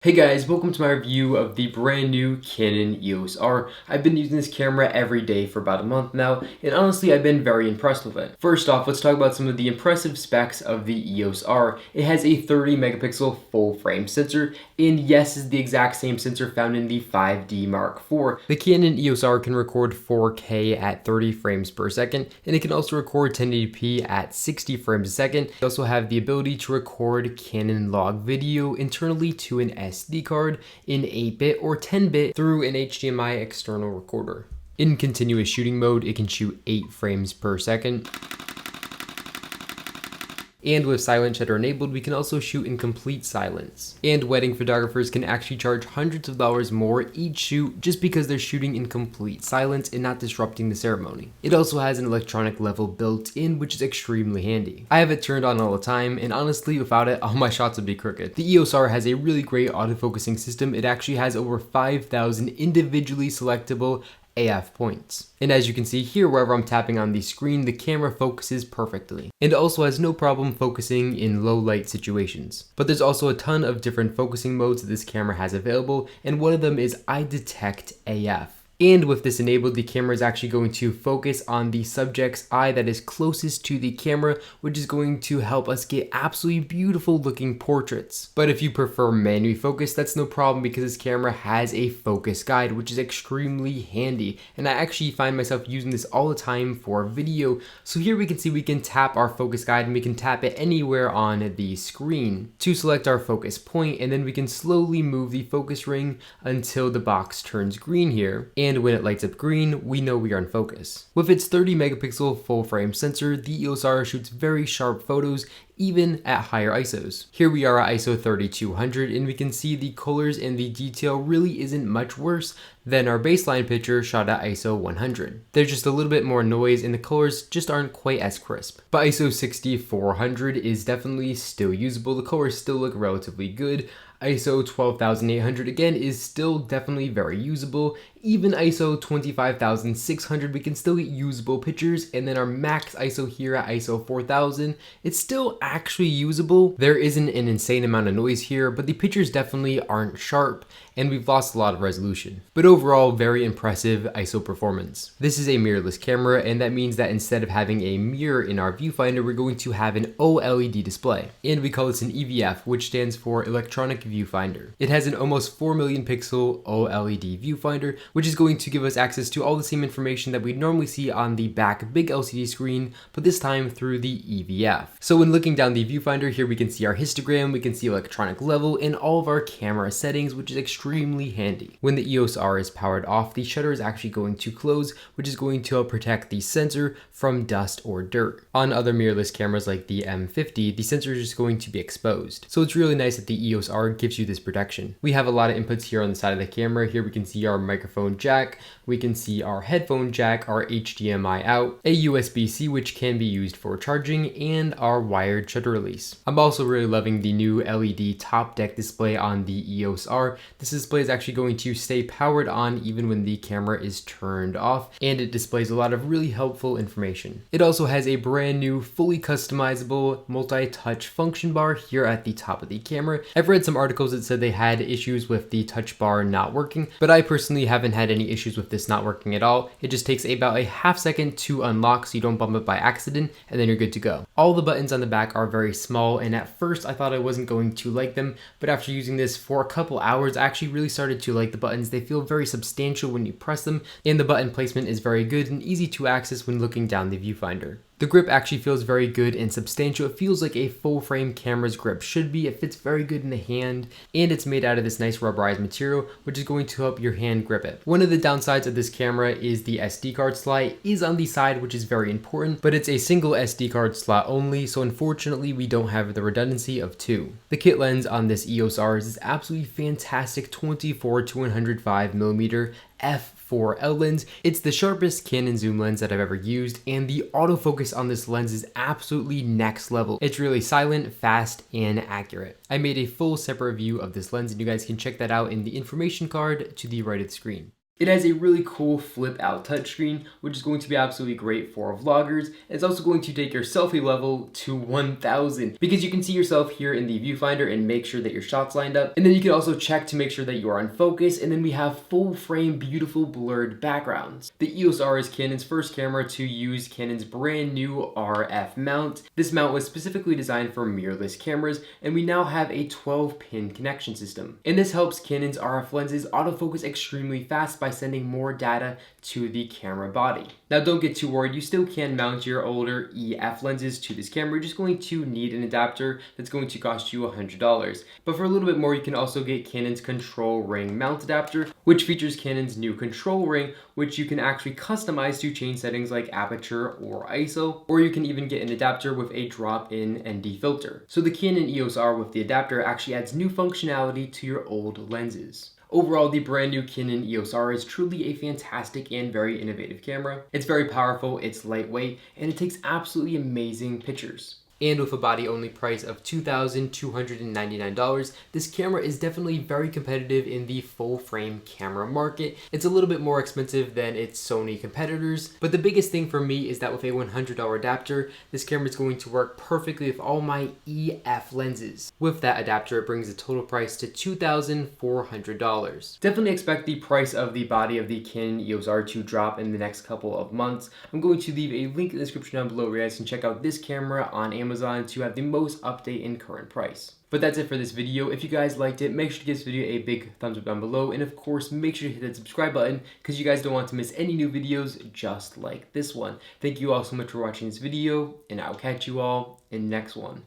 Hey guys, welcome to my review of the brand new Canon EOS R. I've been using this camera every day for about a month now, and honestly I've been very impressed with it. First off, let's talk about some of the impressive specs of the EOS R. It has a 30 megapixel full frame sensor, and yes, is the exact same sensor found in the 5D Mark IV. The Canon EOS R can record 4K at 30 frames per second, and it can also record 1080p at 60 frames a second. It also have the ability to record Canon log video internally to an SD card in 8-bit or 10-bit through an HDMI external recorder. In continuous shooting mode, it can shoot 8 frames per second. And with silent shutter enabled, we can also shoot in complete silence. And wedding photographers can actually charge hundreds of dollars more each shoot just because they're shooting in complete silence and not disrupting the ceremony. It also has an electronic level built in, which is extremely handy. I have it turned on all the time, and honestly, without it, all my shots would be crooked. The EOS R has a really great autofocusing system. It actually has over 5,000 individually selectable AF points. And as you can see here, wherever I'm tapping on the screen, the camera focuses perfectly. And also has no problem focusing in low light situations. But there's also a ton of different focusing modes that this camera has available, and one of them is I detect AF. And with this enabled, the camera is actually going to focus on the subject's eye that is closest to the camera, which is going to help us get absolutely beautiful looking portraits. But if you prefer manually focus, that's no problem because this camera has a focus guide, which is extremely handy. And I actually find myself using this all the time for video. So here we can see we can tap our focus guide and we can tap it anywhere on the screen to select our focus point, and then we can slowly move the focus ring until the box turns green here. And when it lights up green, we know we are in focus. With its 30 megapixel full frame sensor, the EOS R shoots very sharp photos even at higher ISOs. Here we are at ISO 3200, and we can see the colors and the detail really isn't much worse than our baseline picture shot at ISO 100. There's just a little bit more noise and the colors just aren't quite as crisp. But ISO 6400 is definitely still usable. The colors still look relatively good. ISO 12800 again is still definitely very usable. Even ISO 25600 we can still get usable pictures, and then our max ISO here at ISO 4000, it's still actually usable. There isn't an insane amount of noise here, but the pictures definitely aren't sharp and we've lost a lot of resolution. But overall, very impressive ISO performance. This is a mirrorless camera, and that means that instead of having a mirror in our viewfinder, we're going to have an OLED display. And we call this an EVF, which stands for electronic viewfinder. It has an almost 4 million pixel OLED viewfinder, which is going to give us access to all the same information that we normally see on the back big LCD screen, but this time through the EVF. So when looking down the viewfinder here, we can see our histogram, we can see electronic level, and all of our camera settings, which is extremely handy. When the EOS R is powered off, the shutter is actually going to close, which is going to help protect the sensor from dust or dirt. On other mirrorless cameras like the M50, the sensor is just going to be exposed. So it's really nice that the EOS R gives you this protection. We have a lot of inputs here on the side of the camera. Here we can see our microphone jack, we can see our headphone jack, our HDMI out, a USB-C which can be used for charging, and our wired shutter release. I'm also really loving the new LED top deck display on the EOS R. This display is actually going to stay powered on even when the camera is turned off, and it displays a lot of really helpful information. It also has a brand new fully customizable multi-touch function bar here at the top of the camera. I've read some articles that said they had issues with the touch bar not working, but I personally haven't had any issues with this not working at all. It just takes about a half second to unlock so you don't bump it by accident, and then you're good to go. All the buttons on the back are very small, and at first I thought I wasn't going to like them, but after using this for a couple hours, I actually really started to like the buttons. They feel very substantial when you press them, and the button placement is very good and easy to access when looking down the viewfinder. The grip actually feels very good and substantial. It feels like a full frame camera's grip should be. It fits very good in the hand, and it's made out of this nice rubberized material, which is going to help your hand grip it. One of the downsides of this camera is the SD card slot. It is on the side, which is very important, but it's a single SD card slot only, so unfortunately we don't have the redundancy of two. The kit lens on this EOS R is this absolutely fantastic 24 to 105 millimeter f4L lens. It's the sharpest Canon zoom lens that I've ever used, and the autofocus on this lens is absolutely next level. It's really silent, fast, and accurate. I made a full separate review of this lens, and you guys can check that out in the information card to the right of the screen. It has a really cool flip out touchscreen, which is going to be absolutely great for vloggers. It's also going to take your selfie level to 1000 because you can see yourself here in the viewfinder and make sure that your shot's lined up. And then you can also check to make sure that you are on focus. And then we have full frame, beautiful blurred backgrounds. The EOS R is Canon's first camera to use Canon's brand new RF mount. This mount was specifically designed for mirrorless cameras, and we now have a 12-pin connection system. And this helps Canon's RF lenses autofocus extremely fast by sending more data to the camera body. Now don't get too worried, you still can mount your older EF lenses to this camera. You're just going to need an adapter that's going to cost you $100. But for a little bit more, you can also get Canon's control ring mount adapter, which features Canon's new control ring, which you can actually customize to change settings like aperture or ISO, or you can even get an adapter with a drop-in ND filter. So the Canon EOS R with the adapter actually adds new functionality to your old lenses. Overall, the brand new Canon EOS R is truly a fantastic and very innovative camera. It's very powerful, it's lightweight, and it takes absolutely amazing pictures. And with a body-only price of $2,299, this camera is definitely very competitive in the full-frame camera market. It's a little bit more expensive than its Sony competitors, but the biggest thing for me is that with a $100 adapter, this camera is going to work perfectly with all my EF lenses. With that adapter, it brings the total price to $2,400. Definitely expect the price of the body of the Canon EOS R to drop in the next couple of months. I'm going to leave a link in the description down below where you guys can check out this camera on Amazon to have the most update in current price. But that's it for this video. If you guys liked it, make sure to give this video a big thumbs up down below, and of course make sure to hit that subscribe button because you guys don't want to miss any new videos just like this one. Thank you all so much for watching this video, and I'll catch you all in the next one.